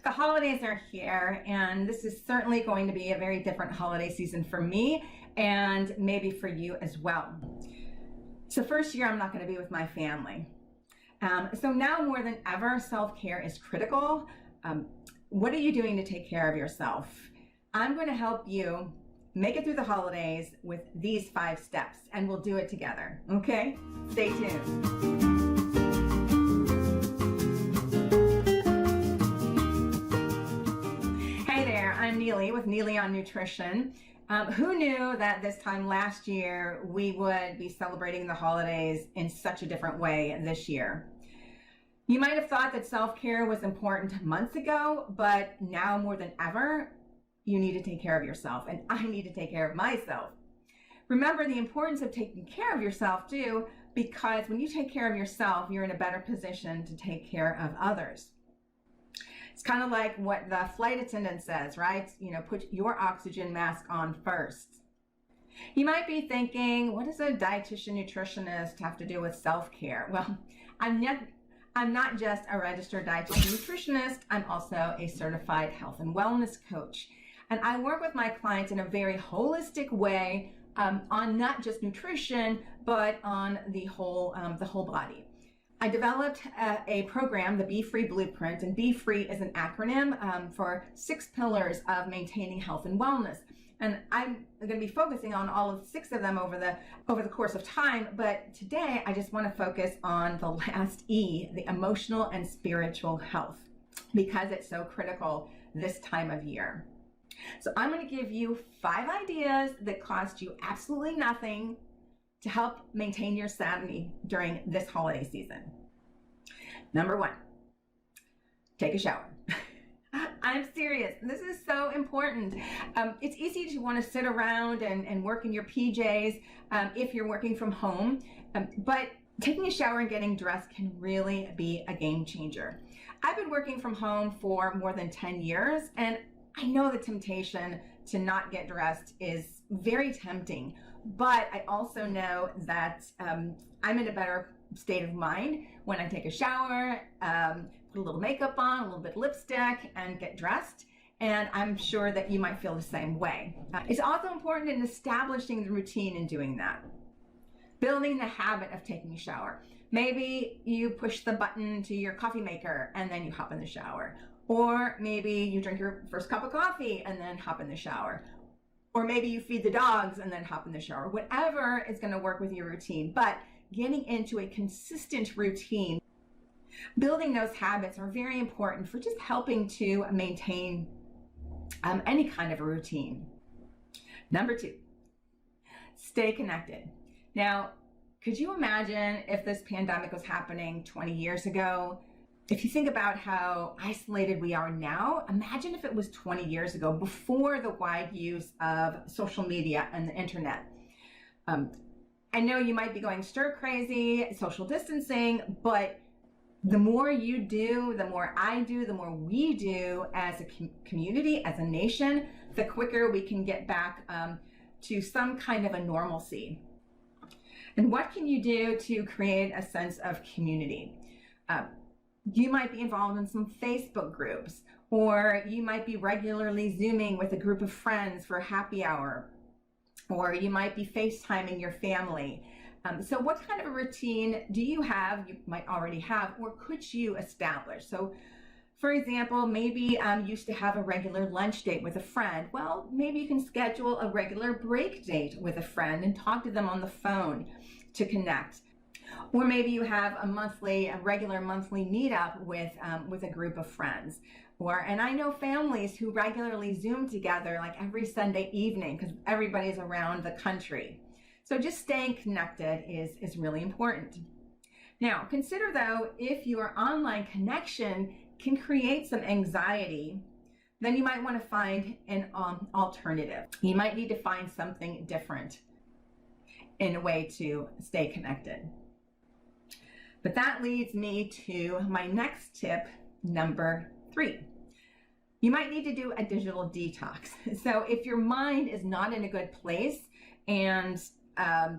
The holidays are here, and this is certainly going to be a very different holiday season for me and maybe for you as well. It's the first year I'm not going to be with my family. So now more than ever, self-care is critical. What are you doing to take care of yourself? I'm going to help you make it through the holidays with these 5 steps, and we'll do it together, okay? Stay tuned. I'm Neily with Neily on Nutrition. Who knew that this time last year we would be celebrating the holidays in such a different way this year? You might have thought that self-care was important months ago, but now more than ever, you need to take care of yourself, and I need to take care of myself. Remember the importance of taking care of yourself too, because when you take care of yourself, you're in a better position to take care of others. It's kind of like what the flight attendant says, right? You know, put your oxygen mask on first. You might be thinking, what does a dietitian nutritionist have to do with self-care? Well, I'm not just a registered dietitian nutritionist, I'm also a certified health and wellness coach. And I work with my clients in a very holistic way on not just nutrition, but on the whole body. I developed a program, the Be Free Blueprint, and Be Free is an acronym for 6 pillars of maintaining health and wellness. And I'm going to be focusing on all of 6 of them over the course of time, but today I just want to focus on the last E, the emotional and spiritual health, because it's so critical this time of year. So I'm going to give you 5 ideas that cost you absolutely nothing to help maintain your sanity during this holiday season. Number 1, take a shower. I'm serious, this is so important. It's easy to want to sit around and work in your PJs if you're working from home, but taking a shower and getting dressed can really be a game changer. I've been working from home for more than 10 years, and I know the temptation to not get dressed is very tempting. But I also know that I'm in a better state of mind when I take a shower, put a little makeup on, a little bit of lipstick, and get dressed. And I'm sure that you might feel the same way. It's also important in establishing the routine in doing that. Building the habit of taking a shower. Maybe you push the button to your coffee maker and then you hop in the shower. Or maybe you drink your first cup of coffee and then hop in the shower. Or maybe you feed the dogs and then hop in the shower. Whatever is going to work with your routine, but getting into a consistent routine, building those habits are very important for just helping to maintain any kind of a routine. Number 2, stay connected. Now, could you imagine if this pandemic was happening 20 years ago? If you think about how isolated we are now, imagine if it was 20 years ago, before the wide use of social media and the internet. I know you might be going stir crazy, social distancing, but the more you do, the more I do, the more we do as a community, as a nation, the quicker we can get back to some kind of a normalcy. And what can you do to create a sense of community? You might be involved in some Facebook groups, or you might be regularly Zooming with a group of friends for happy hour, or you might be FaceTiming your family. So what kind of a routine do you have, you might already have, or could you establish? So for example, maybe you used to have a regular lunch date with a friend. Well, maybe you can schedule a regular break date with a friend and talk to them on the phone to connect. Or maybe you have a regular monthly meetup with a group of friends. And I know families who regularly Zoom together like every Sunday evening because everybody's around the country. So just staying connected is really important. Now, consider though, if your online connection can create some anxiety, then you might want to find an alternative. You might need to find something different in a way to stay connected. But that leads me to my next tip, number 3. You might need to do a digital detox. So if your mind is not in a good place and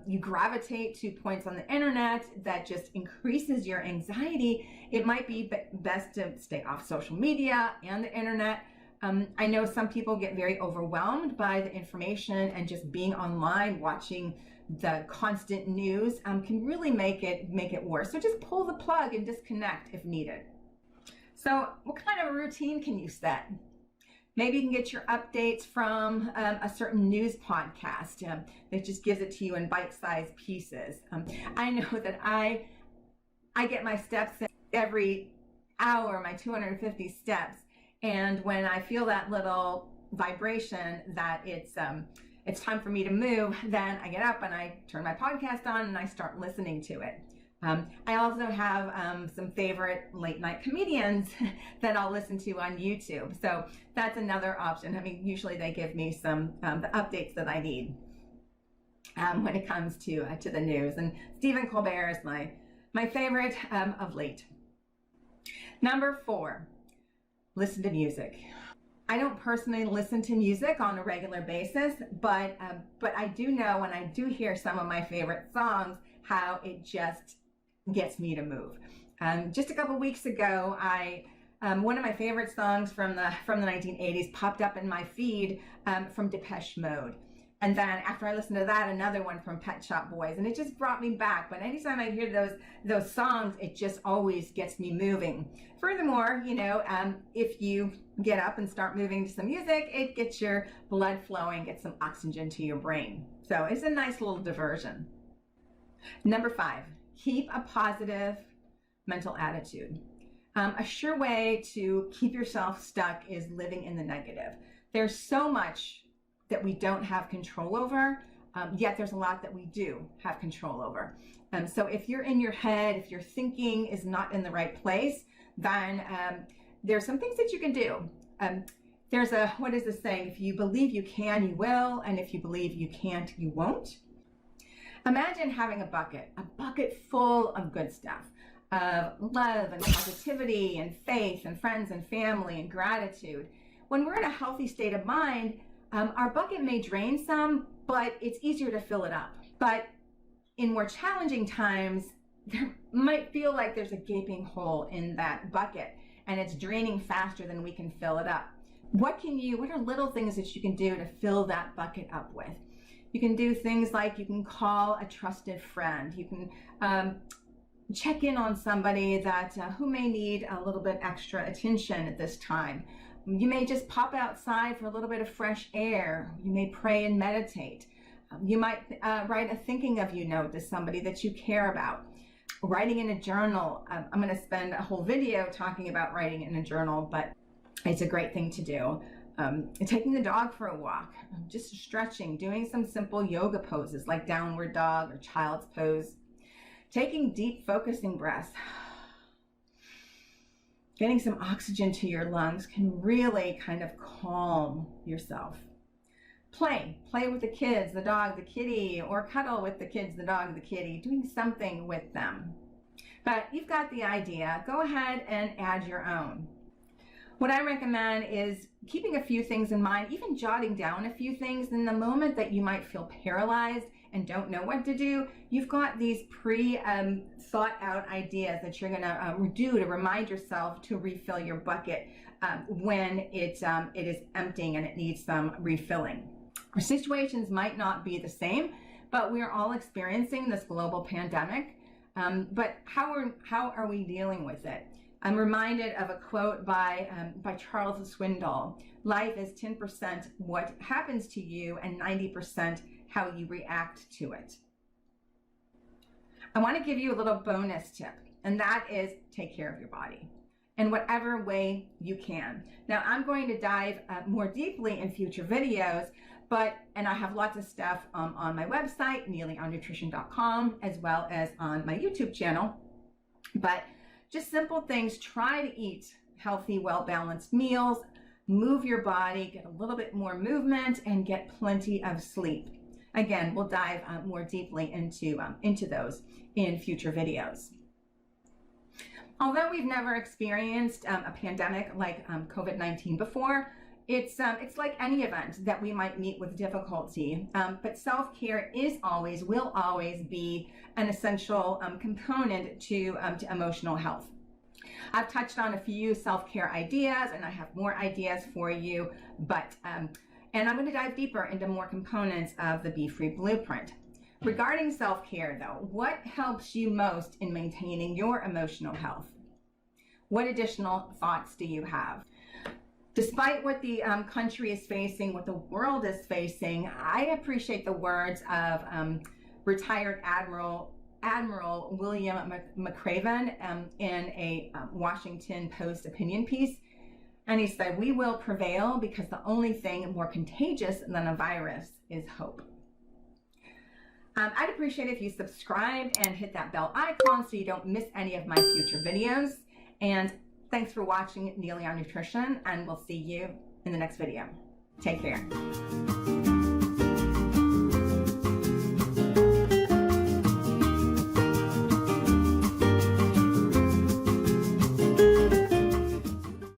you gravitate to points on the internet that just increases your anxiety, it might be best to stay off social media and the internet. I know some people get very overwhelmed by the information, and just being online, watching the constant news can really make it worse. So just pull the plug and disconnect if needed. So what kind of a routine can you set? Maybe you can get your updates from a certain news podcast that just gives it to you in bite-sized pieces. I know that I get my steps in every hour, my 250 steps, and when I feel that little vibration that it's time for me to move, then I get up and I turn my podcast on and I start listening to it. I also have some favorite late night comedians that I'll listen to on YouTube. So that's another option. I mean, usually they give me some the updates that I need when it comes to the news. And Stephen Colbert is my favorite of late. Number 4, listen to music. I don't personally listen to music on a regular basis, but I do know when I do hear some of my favorite songs, how it just gets me to move. Just a couple weeks ago, one of my favorite songs from the 1980s popped up in my feed from Depeche Mode. And then after I listened to that, another one from Pet Shop Boys, and it just brought me back. But anytime I hear those songs, it just always gets me moving. Furthermore, if you get up and start moving to some music, it gets your blood flowing, gets some oxygen to your brain. So it's a nice little diversion. Number 5, keep a positive mental attitude. A sure way to keep yourself stuck is living in the negative. There's so much that we don't have control over, yet there's a lot that we do have control over. So if you're in your head, if your thinking is not in the right place, then there's some things that you can do. There's what is the saying? If you believe you can, you will, and if you believe you can't, you won't. Imagine having a bucket full of good stuff, of love and positivity and faith and friends and family and gratitude. When we're in a healthy state of mind, our bucket may drain some, but it's easier to fill it up. But in more challenging times, there might feel like there's a gaping hole in that bucket and it's draining faster than we can fill it up. What are little things that you can do to fill that bucket up with? You can do things like you can call a trusted friend. You can check in on somebody that who may need a little bit extra attention at this time. You may just pop outside for a little bit of fresh air. You may pray and meditate. You might write a thinking of you note to somebody that you care about. Writing in a journal. I'm going to spend a whole video talking about writing in a journal, but it's a great thing to do. Taking the dog for a walk, just stretching, doing some simple yoga poses like downward dog or child's pose. Taking deep focusing breaths. Getting some oxygen to your lungs can really kind of calm yourself. Play with the kids, the dog, the kitty, or cuddle with the kids, the dog, the kitty, doing something with them. But you've got the idea. Go ahead and add your own. What I recommend is keeping a few things in mind, even jotting down a few things. In the moment that you might feel paralyzed and don't know what to do, you've got these thought out ideas that you're going to do to remind yourself to refill your bucket when it is emptying and it needs some refilling. Our situations might not be the same, but we're all experiencing this global pandemic. But how are we dealing with it? I'm reminded of a quote by Charles Swindoll. Life is 10% what happens to you and 90% how you react to it. I want to give you a little bonus tip, and that is take care of your body in whatever way you can. Now, I'm going to dive more deeply in future videos, and I have lots of stuff on my website, neillyonnutrition.com, as well as on my YouTube channel. But just simple things, try to eat healthy, well-balanced meals, move your body, get a little bit more movement, and get plenty of sleep. Again, we'll dive more deeply into those in future videos. Although we've never experienced a pandemic like COVID-19 before, It's like any event that we might meet with difficulty, but self-care will always be an essential component to emotional health. I've touched on a few self-care ideas, and I have more ideas for you, and I'm going to dive deeper into more components of the Be Free Blueprint. Regarding self-care, though, what helps you most in maintaining your emotional health? What additional thoughts do you have? Despite what the country is facing, what the world is facing, I appreciate the words of retired Admiral William McRaven in a Washington Post opinion piece. And he said, "We will prevail because the only thing more contagious than a virus is hope." I'd appreciate it if you subscribed and hit that bell icon so you don't miss any of my future videos. And thanks for watching Neily on Nutrition, and we'll see you in the next video. Take care.